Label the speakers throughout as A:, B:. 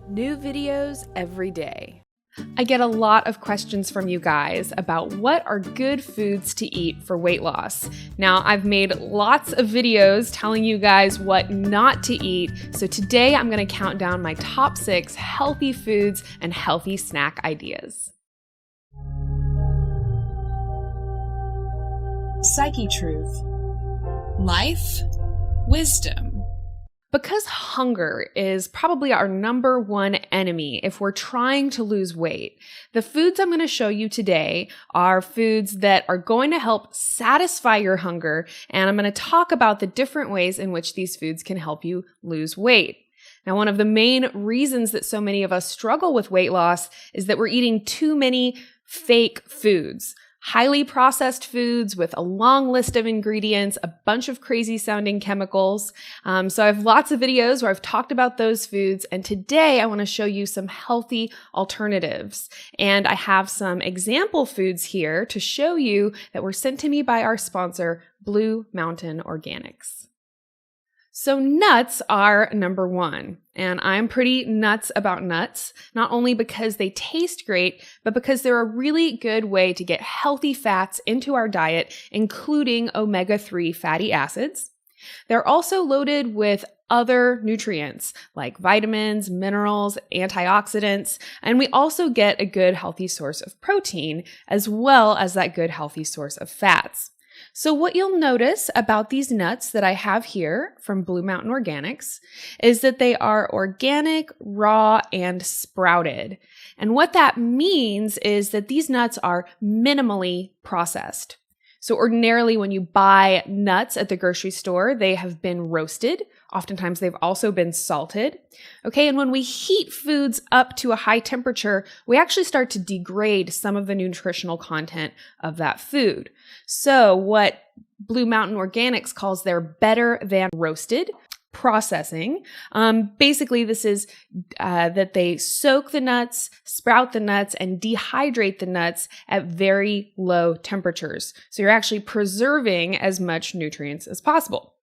A: New videos every day. I get a lot of questions from you guys about what are good foods to eat for weight loss. Now, I've made lots of videos telling you guys what not to eat, so today I'm going to count down my top 6 healthy foods and healthy snack ideas.
B: Psychetruth. Life, wisdom.
A: Because hunger is probably our number one enemy if we're trying to lose weight, the foods I'm going to show you today are foods that are going to help satisfy your hunger, and I'm going to talk about the different ways in which these foods can help you lose weight. Now, one of the main reasons that so many of us struggle with weight loss is that we're eating too many fake foods. Highly processed foods with a long list of ingredients, a bunch of crazy sounding chemicals. So I have lots of videos where I've talked about those foods, and today I want to show you some healthy alternatives. And I have some example foods here to show you that were sent to me by our sponsor, Blue Mountain Organics. So nuts are number one, and I'm pretty nuts about nuts, not only because they taste great, but because they're a really good way to get healthy fats into our diet, including omega-3 fatty acids. They're also loaded with other nutrients like vitamins, minerals, antioxidants, and we also get a good healthy source of protein, as well as that good healthy source of fats. So what you'll notice about these nuts that I have here from Blue Mountain Organics is that they are organic, raw, and sprouted. And what that means is that these nuts are minimally processed. So ordinarily when you buy nuts at the grocery store, they have been roasted. Oftentimes they've also been salted. Okay, and when we heat foods up to a high temperature, we actually start to degrade some of the nutritional content of that food. So what Blue Mountain Organics calls their better than roasted processing. Basically, this is that they soak the nuts, sprout the nuts, and dehydrate the nuts at very low temperatures. So you're actually preserving as much nutrients as possible.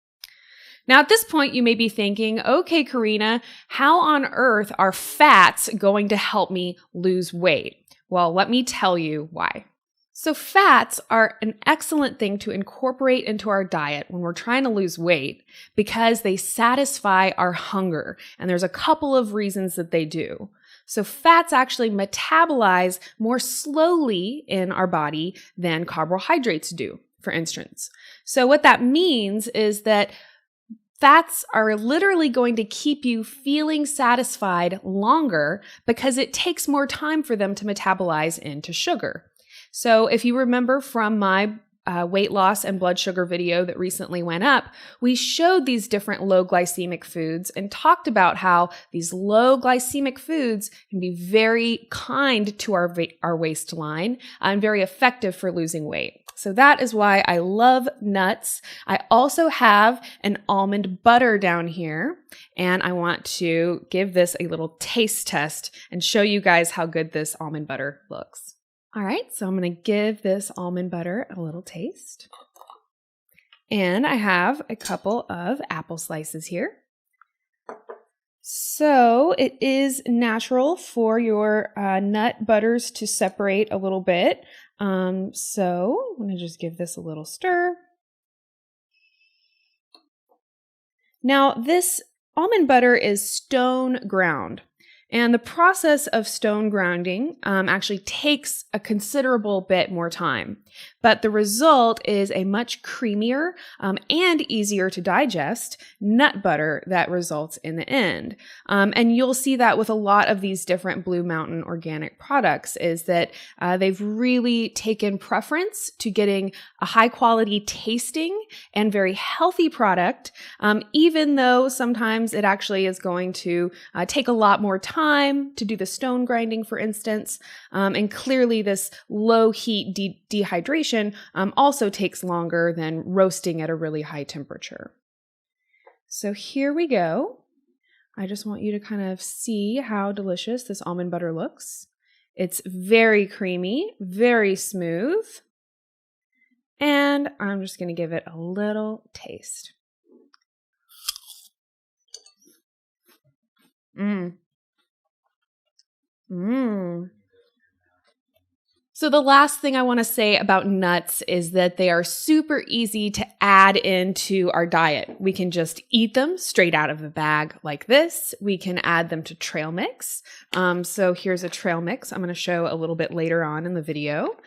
A: Now, at this point, you may be thinking, okay, Corrina, how on earth are fats going to help me lose weight? Well, let me tell you why. So fats are an excellent thing to incorporate into our diet when we're trying to lose weight because they satisfy our hunger. And there's a couple of reasons that they do. So fats actually metabolize more slowly in our body than carbohydrates do, for instance. So what that means is that fats are literally going to keep you feeling satisfied longer because it takes more time for them to metabolize into sugar. So if you remember from my weight loss and blood sugar video that recently went up, we showed these different low glycemic foods and talked about how these low glycemic foods can be very kind to our waistline and very effective for losing weight. So that is why I love nuts. I also have an almond butter down here, and I want to give this a little taste test and show you guys how good this almond butter looks. All right, so I'm going to give this almond butter a little taste. And I have a couple of apple slices here. So it is natural for your nut butters to separate a little bit. So I'm going to just give this a little stir. Now, this almond butter is stone ground. And the process of stone grounding actually takes a considerable bit more time. But the result is a much creamier and easier to digest nut butter that results in the end. And you'll see that with a lot of these different Blue Mountain organic products is that they've really taken preference to getting a high quality tasting and very healthy product, even though sometimes it actually is going to take a lot more time to do the stone grinding, for instance. And clearly this low heat dehydration also takes longer than roasting at a really high temperature. So here we go. I just want you to kind of see how delicious this almond butter looks. It's very creamy, very smooth. And I'm just going to give it a little taste. So the last thing I want to say about nuts is that they are super easy to add into our diet. We can just eat them straight out of the bag like this. We can add them to trail mix. So here's a trail mix I'm going to show a little bit later on in the video.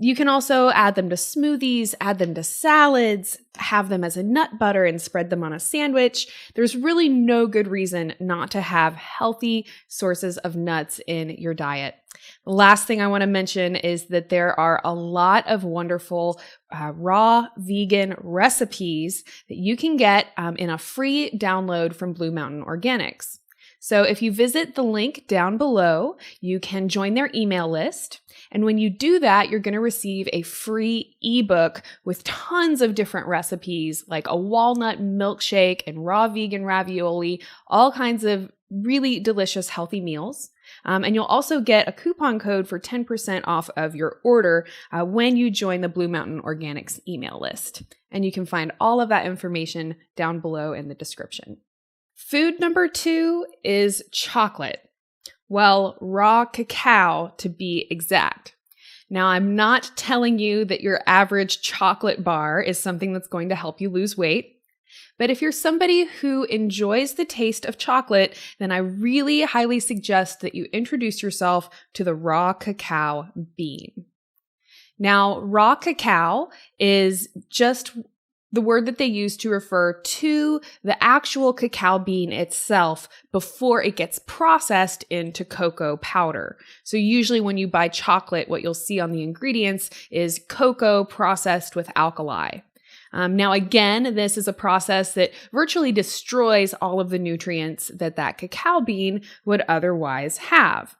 A: You can also add them to smoothies, add them to salads, have them as a nut butter and spread them on a sandwich. There's really no good reason not to have healthy sources of nuts in your diet. The last thing I want to mention is that there are a lot of wonderful raw vegan recipes that you can get in a free download from Blue Mountain Organics. So if you visit the link down below, you can join their email list. And when you do that, you're going to receive a free ebook with tons of different recipes like a walnut milkshake and raw vegan ravioli, all kinds of really delicious healthy meals. And you'll also get a coupon code for 10% off of your order when you join the Blue Mountain Organics email list. And you can find all of that information down below in the description. Food number 2 is chocolate. Well, raw cacao to be exact. Now, I'm not telling you that your average chocolate bar is something that's going to help you lose weight. But if you're somebody who enjoys the taste of chocolate, then I really highly suggest that you introduce yourself to the raw cacao bean. Now, raw cacao is just the word that they use to refer to the actual cacao bean itself before it gets processed into cocoa powder. So usually when you buy chocolate, what you'll see on the ingredients is cocoa processed with alkali. Now, again, this is a process that virtually destroys all of the nutrients that cacao bean would otherwise have.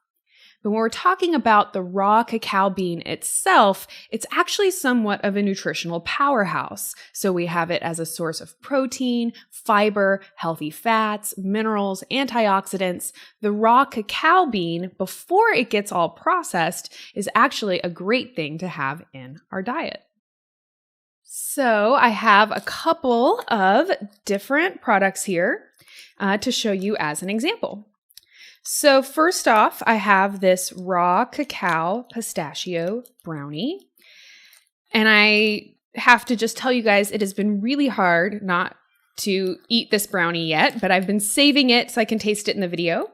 A: But when we're talking about the raw cacao bean itself, it's actually somewhat of a nutritional powerhouse. So we have it as a source of protein, fiber, healthy fats, minerals, antioxidants. The raw cacao bean, before it gets all processed, is actually a great thing to have in our diet. So I have a couple of different products here to show you as an example. So first off, I have this raw cacao pistachio brownie. And I have to just tell you guys, it has been really hard not to eat this brownie yet, but I've been saving it so I can taste it in the video.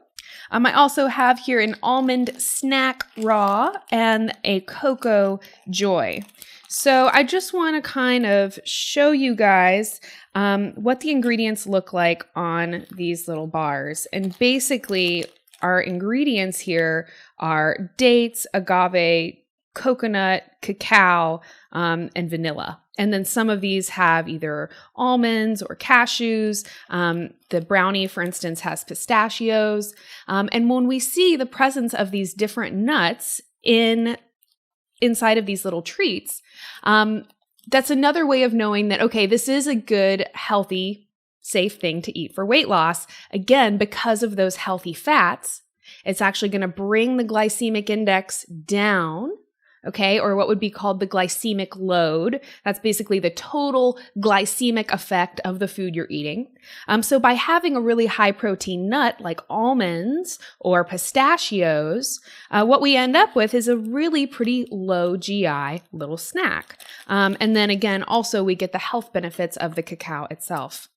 A: I also have here an almond snack raw and a cocoa joy. So I just want to kind of show you guys what the ingredients look like on these little bars. And basically, our ingredients here are dates, agave, coconut, cacao, and vanilla. And then some of these have either almonds or cashews. The brownie, for instance, has pistachios. And when we see the presence of these different nuts inside of these little treats, that's another way of knowing that, okay, this is a good, healthy, safe thing to eat for weight loss. Again, because of those healthy fats, it's actually going to bring the glycemic index down, okay, or what would be called the glycemic load. That's basically the total glycemic effect of the food you're eating. So by having a really high protein nut like almonds or pistachios, what we end up with is a really pretty low GI little snack. And then again, also we get the health benefits of the cacao itself.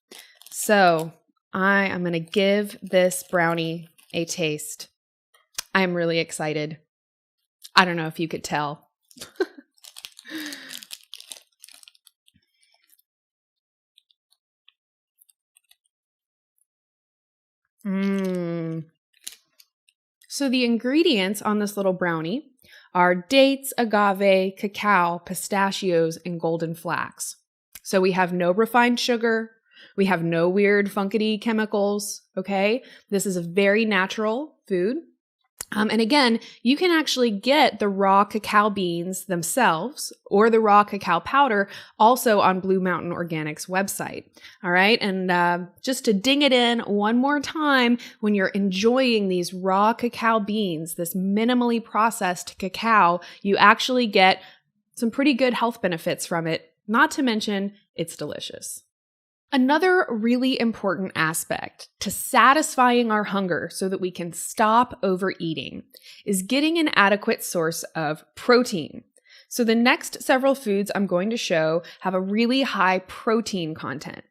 A: So I am going to give this brownie a taste. I'm really excited. I don't know if you could tell. So the ingredients on this little brownie are dates, agave, cacao, pistachios, and golden flax. So we have no refined sugar. We have no weird funkity chemicals, okay? This is a very natural food. And again, you can actually get the raw cacao beans themselves or the raw cacao powder also on Blue Mountain Organics website. All right. And just to ding it in one more time, when you're enjoying these raw cacao beans, this minimally processed cacao, you actually get some pretty good health benefits from it. Not to mention, it's delicious. Another really important aspect to satisfying our hunger so that we can stop overeating is getting an adequate source of protein. So the next several foods I'm going to show have a really high protein content.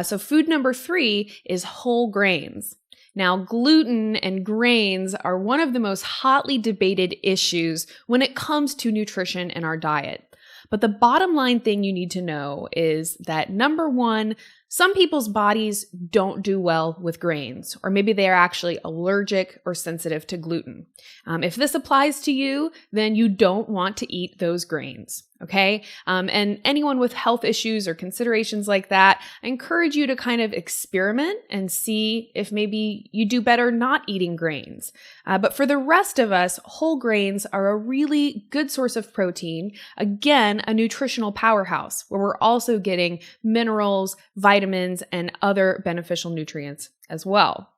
A: So food number 3 is whole grains. Now, gluten and grains are one of the most hotly debated issues when it comes to nutrition in our diet. But the bottom line thing you need to know is that number 1, some people's bodies don't do well with grains, or maybe they are actually allergic or sensitive to gluten. If this applies to you, then you don't want to eat those grains, okay? And anyone with health issues or considerations like that, I encourage you to kind of experiment and see if maybe you do better not eating grains. But for the rest of us, whole grains are a really good source of protein. Again, a nutritional powerhouse where we're also getting minerals, vitamins, and other beneficial nutrients as well.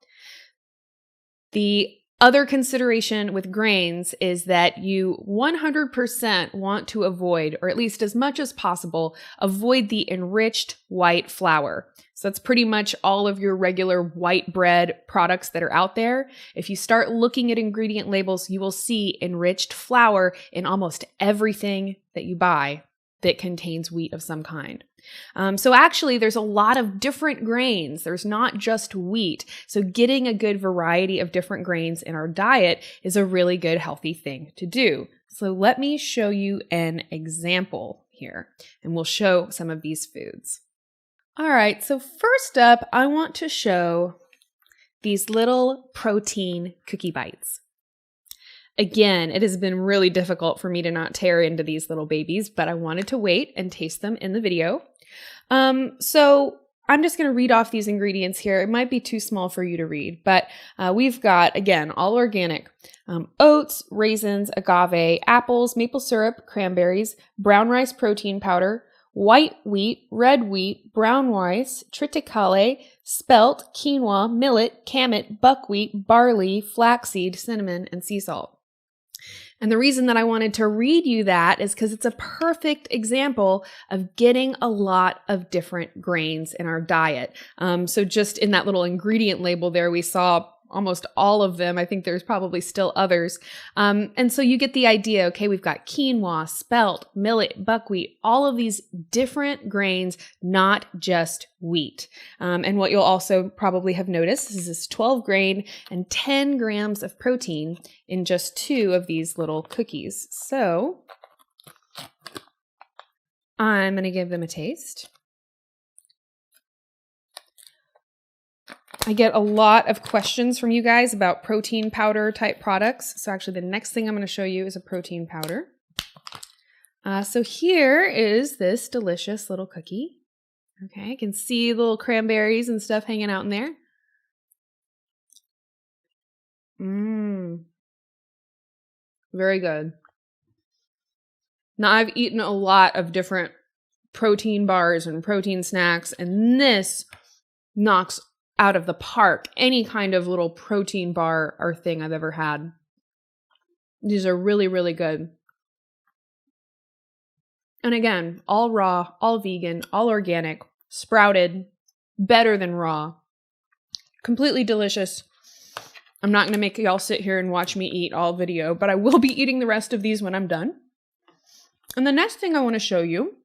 A: The other consideration with grains is that you 100% want to avoid, or at least as much as possible, avoid the enriched white flour. So that's pretty much all of your regular white bread products that are out there. If you start looking at ingredient labels, you will see enriched flour in almost everything that you buy that contains wheat of some kind. So actually, there's a lot of different grains. There's not just wheat. So getting a good variety of different grains in our diet is a really good, healthy thing to do. So let me show you an example here, and we'll show some of these foods. All right, so first up, I want to show these little protein cookie bites. Again, it has been really difficult for me to not tear into these little babies, but I wanted to wait and taste them in the video. So I'm just going to read off these ingredients here. It might be too small for you to read, but we've got, again, all organic, oats, raisins, agave, apples, maple syrup, cranberries, brown rice protein powder, white wheat, red wheat, brown rice, triticale, spelt, quinoa, millet, kamut, buckwheat, barley, flaxseed, cinnamon, and sea salt. And the reason that I wanted to read you that is because it's a perfect example of getting a lot of different grains in our diet. So just in that little ingredient label there, we saw almost all of them. I think there's probably still others. And so you get the idea, okay, we've got quinoa, spelt, millet, buckwheat, all of these different grains, not just wheat. And what you'll also probably have noticed is this 12 grain and 10 grams of protein in just 2 of these little cookies. So I'm going to give them a taste. I get a lot of questions from you guys about protein powder type products. So actually the next thing I'm going to show you is a protein powder. So here is this delicious little cookie. Okay, I can see little cranberries and stuff hanging out in there. Very good. Now I've eaten a lot of different protein bars and protein snacks, and this knocks out of the park any kind of little protein bar or thing I've ever had. These are really, really good. And again, all raw, all vegan, all organic, sprouted, better than raw, completely delicious. I'm not going to make y'all sit here and watch me eat all video, but I will be eating the rest of these when I'm done. And the next thing I want to show you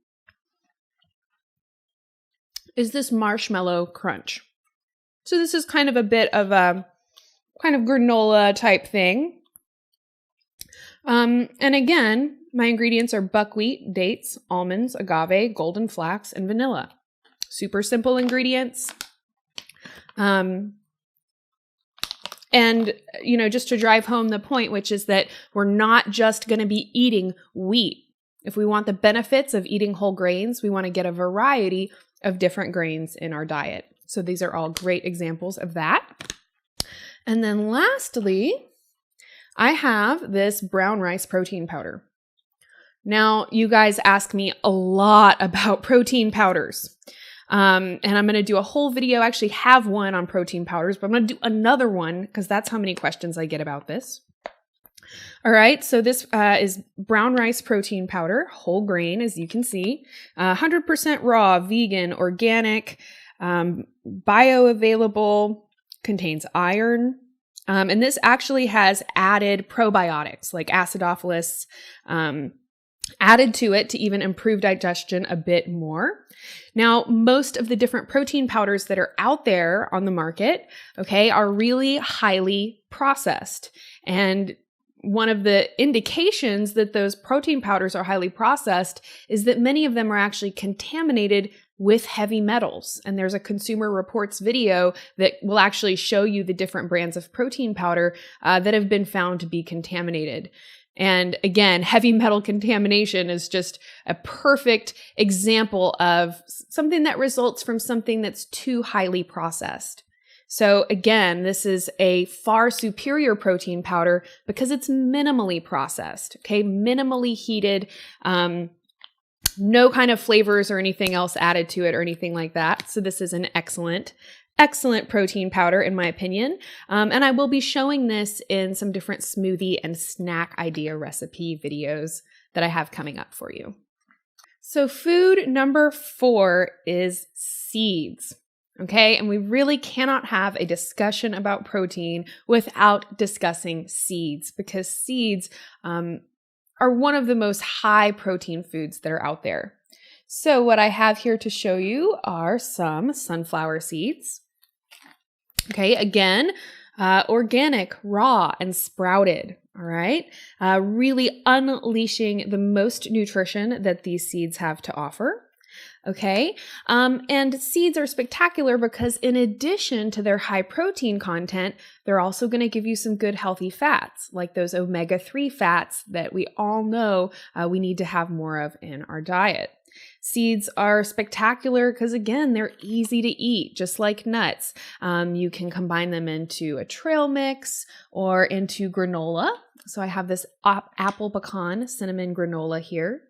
A: is this marshmallow crunch. So this is kind of a bit of a kind of granola type thing. And again, my ingredients are buckwheat, dates, almonds, agave, golden flax, and vanilla. Super simple ingredients. And, you know, just to drive home the point, which is that we're not just going to be eating wheat. If we want the benefits of eating whole grains, we want to get a variety of different grains in our diet. So these are all great examples of that. And then lastly, I have this brown rice protein powder. Now, you guys ask me a lot about protein powders. And I'm going to do a whole video. I actually have one on protein powders, but I'm going to do another one because that's how many questions I get about this. All right, so this is brown rice protein powder, whole grain, as you can see, 100% raw, vegan, organic, bioavailable, contains iron. And this actually has added probiotics like acidophilus added to it to even improve digestion a bit more. Now, most of the different protein powders that are out there on the market, okay, are really highly processed. And one of the indications that those protein powders are highly processed is that many of them are actually contaminated with heavy metals. And there's a Consumer Reports video that will actually show you the different brands of protein powder that have been found to be contaminated. And again, heavy metal contamination is just a perfect example of something that results from something that's too highly processed. So again, this is a far superior protein powder because it's minimally processed, okay? Minimally heated, no kind of flavors or anything else added to it or anything like that. So this is an excellent protein powder in my opinion. And I will be showing this in some different smoothie and snack idea recipe videos that I have coming up for you. So food number 4 is seeds. Okay, and we really cannot have a discussion about protein without discussing seeds because seeds are one of the most high protein foods that are out there. So what I have here to show you are some sunflower seeds. Okay, again, organic, raw, and sprouted. All right, really unleashing the most nutrition that these seeds have to offer. Okay, and seeds are spectacular because in addition to their high protein content, they're also going to give you some good healthy fats, like those omega-3 fats that we all know we need to have more of in our diet. Seeds are spectacular because, again, they're easy to eat, just like nuts. You can combine them into a trail mix or into granola. So I have this apple pecan cinnamon granola here,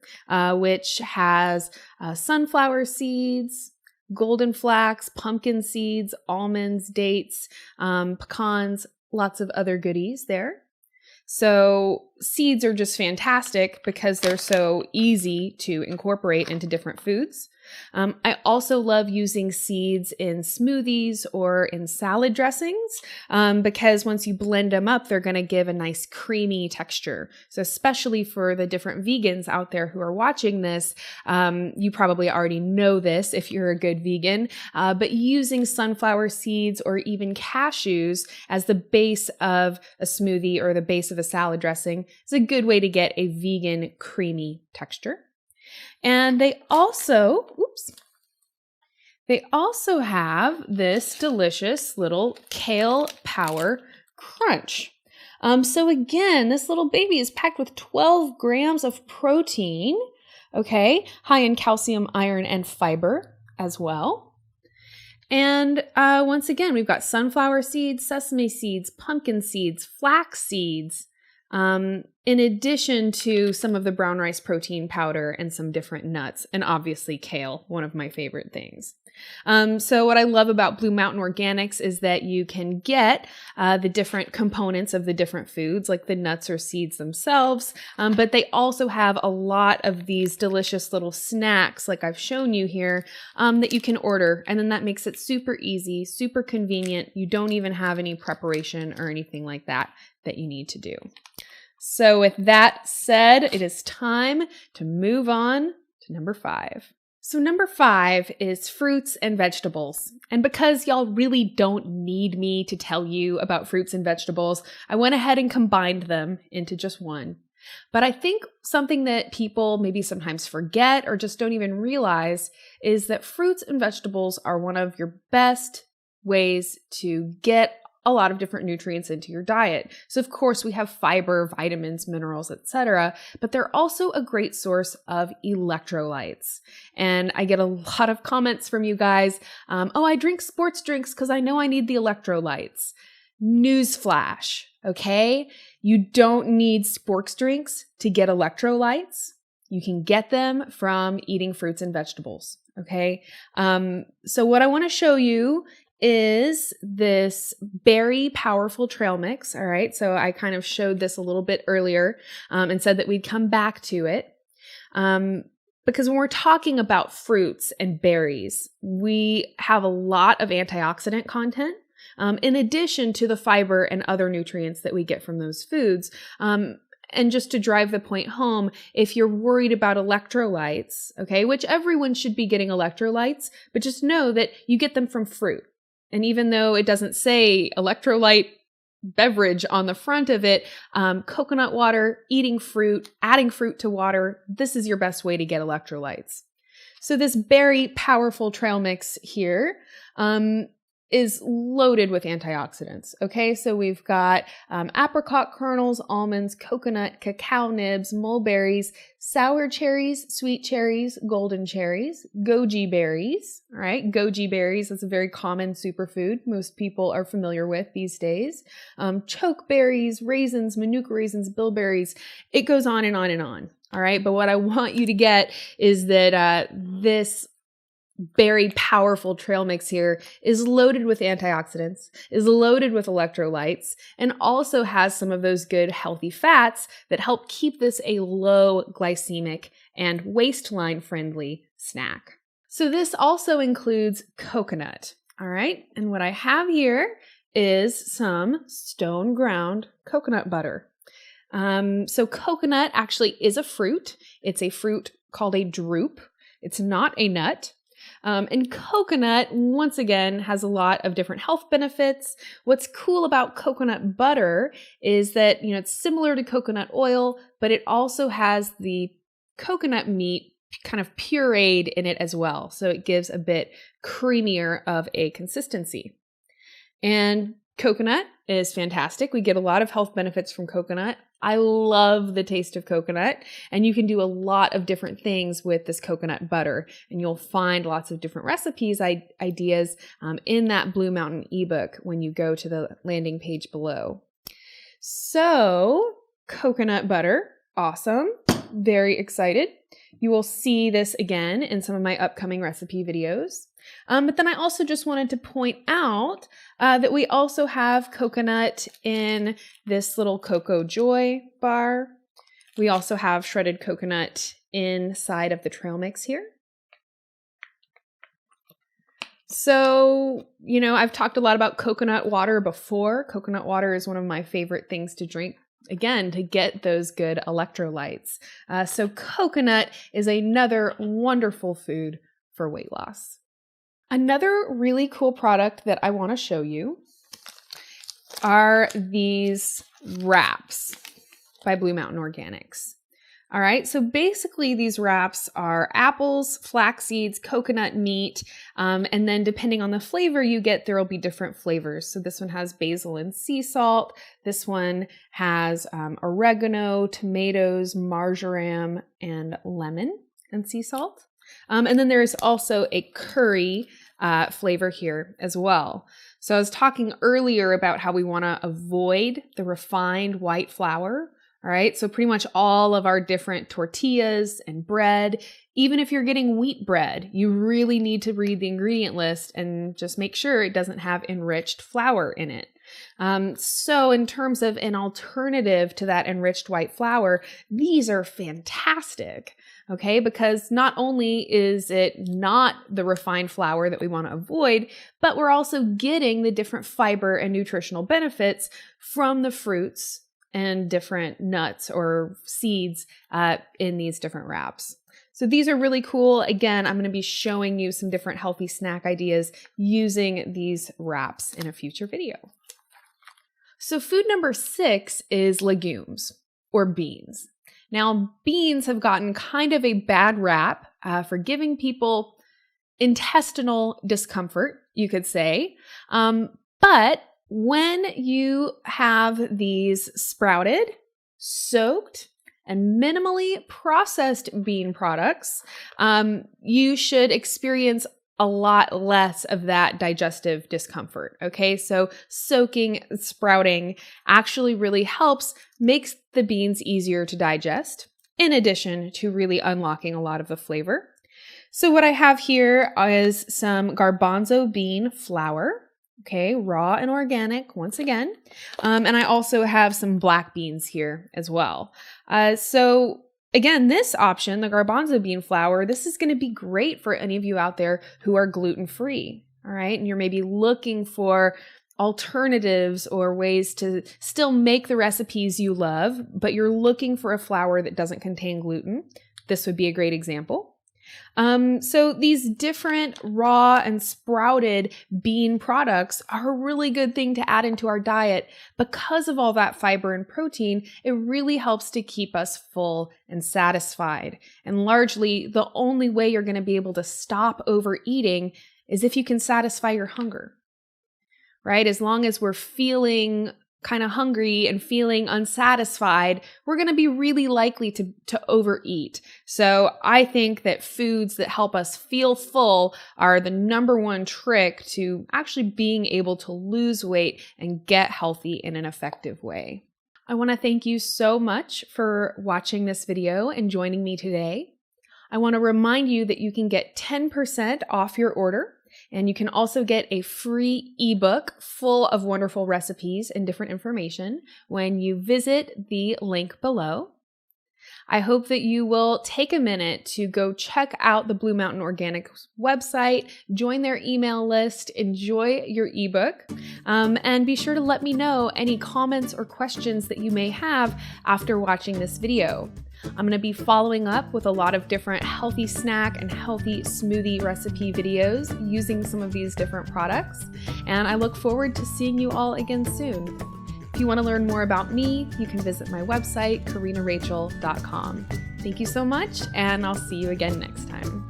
A: which has sunflower seeds, golden flax, pumpkin seeds, almonds, dates, pecans, lots of other goodies there. So seeds are just fantastic because they're so easy to incorporate into different foods. I also love using seeds in smoothies or in salad dressings because once you blend them up, they're going to give a nice creamy texture. So especially for the different vegans out there who are watching this, you probably already know this if you're a good vegan, but using sunflower seeds or even cashews as the base of a smoothie or the base of a salad dressing is a good way to get a vegan creamy texture. And they also have this delicious little kale power crunch. So again, this little baby is packed with 12 grams of protein, okay, high in calcium, iron, and fiber as well. And once again, we've got sunflower seeds, sesame seeds, pumpkin seeds, flax seeds, in addition to some of the brown rice protein powder and some different nuts, and obviously kale, one of my favorite things. So what I love about Blue Mountain Organics is that you can get the different components of the different foods, like the nuts or seeds themselves, but they also have a lot of these delicious little snacks, like I've shown you here, that you can order, and then that makes it super easy, super convenient. You don't even have any preparation or anything like that you need to do. So with that said, it is time to move on to number 5. So number 5 is fruits and vegetables. And because y'all really don't need me to tell you about fruits and vegetables, I went ahead and combined them into just one. But I think something that people maybe sometimes forget or just don't even realize is that fruits and vegetables are one of your best ways to get a lot of different nutrients into your diet. So of course we have fiber, vitamins, minerals, etc., but they're also a great source of electrolytes. And I get a lot of comments from you guys, oh, I drink sports drinks because I know I need the electrolytes. Newsflash, okay? You don't need sports drinks to get electrolytes. You can get them from eating fruits and vegetables, okay? So what I want to show you is this berry powerful trail mix. All right. So I kind of showed this a little bit earlier and said that we'd come back to it. Because when we're talking about fruits and berries, we have a lot of antioxidant content, in addition to the fiber and other nutrients that we get from those foods. And just to drive the point home, if you're worried about electrolytes, okay, which everyone should be getting electrolytes, but just know that you get them from fruit. And even though it doesn't say electrolyte beverage on the front of it, coconut water, eating fruit, adding fruit to water, this is your best way to get electrolytes. So this berry powerful trail mix here is loaded with antioxidants. Okay, so we've got apricot kernels, almonds, coconut, cacao nibs, mulberries, sour cherries, sweet cherries, golden cherries, goji berries. All right, goji berries, that's a very common superfood most people are familiar with these days. Choke berries, raisins, manuka raisins, bilberries. It goes on and on and on. All right, but what I want you to get is that this very powerful trail mix here is loaded with antioxidants, is loaded with electrolytes, and also has some of those good healthy fats that help keep this a low glycemic and waistline friendly snack. So this also includes coconut. All right. And what I have here is some stone ground coconut butter. So coconut actually is a fruit. It's a fruit called a drupe. It's not a nut. And coconut, once again, has a lot of different health benefits. What's cool about coconut butter is that, it's similar to coconut oil, but it also has the coconut meat kind of pureed in it as well. So it gives a bit creamier of a consistency. And coconut is fantastic. We get a lot of health benefits from coconut. I love the taste of coconut, and you can do a lot of different things with this coconut butter, and you'll find lots of different recipes, ideas in that Blue Mountain ebook when you go to the landing page below. So, coconut butter, awesome. Very excited. You will see this again in some of my upcoming recipe videos. But then I also just wanted to point out that we also have coconut in this little Cocoa Joy bar. We also have shredded coconut inside of the trail mix here. So, I've talked a lot about coconut water before. Coconut water is one of my favorite things to drink. Again, to get those good electrolytes. So coconut is another wonderful food for weight loss. Another really cool product that I want to show you are these wraps by Blue Mountain Organics. All right, so basically these wraps are apples, flax seeds, coconut meat, and then depending on the flavor you get, there will be different flavors. So this one has basil and sea salt. This one has oregano, tomatoes, marjoram, and lemon and sea salt. And then there is also a curry flavor here as well. So I was talking earlier about how we want to avoid the refined white flour. All right, so pretty much all of our different tortillas and bread, even if you're getting wheat bread, you really need to read the ingredient list and just make sure it doesn't have enriched flour in it. So in terms of an alternative to that enriched white flour, these are fantastic, okay? Because not only is it not the refined flour that we want to avoid, but we're also getting the different fiber and nutritional benefits from the fruits and different nuts or seeds in these different wraps. So these are really cool. Again, I'm going to be showing you some different healthy snack ideas using these wraps in a future video. So food number 6 is legumes or beans. Now, beans have gotten kind of a bad rap for giving people intestinal discomfort, you could say. But when you have these sprouted, soaked, and minimally processed bean products, you should experience a lot less of that digestive discomfort. Okay, so soaking, sprouting actually really helps, makes the beans easier to digest, in addition to really unlocking a lot of the flavor. So what I have here is some garbanzo bean flour. Okay, raw and organic once again. And I also have some black beans here as well. So again, this option, the garbanzo bean flour, this is going to be great for any of you out there who are gluten-free. All right, and you're maybe looking for alternatives or ways to still make the recipes you love, but you're looking for a flour that doesn't contain gluten. This would be a great example. So these different raw and sprouted bean products are a really good thing to add into our diet. Because of all that fiber and protein, it really helps to keep us full and satisfied. And largely, the only way you're going to be able to stop overeating is if you can satisfy your hunger, right? As long as we're feeling kind of hungry and feeling unsatisfied, we're going to be really likely to overeat. So I think that foods that help us feel full are the number one trick to actually being able to lose weight and get healthy in an effective way. I want to thank you so much for watching this video and joining me today. I want to remind you that you can get 10% off your order. And you can also get a free ebook full of wonderful recipes and different information when you visit the link below. I hope that you will take a minute to go check out the Blue Mountain Organics website, join their email list, enjoy your ebook, and be sure to let me know any comments or questions that you may have after watching this video. I'm going to be following up with a lot of different healthy snack and healthy smoothie recipe videos using some of these different products, and I look forward to seeing you all again soon. If you want to learn more about me, you can visit my website, CorrinaRachel.com. Thank you so much, and I'll see you again next time.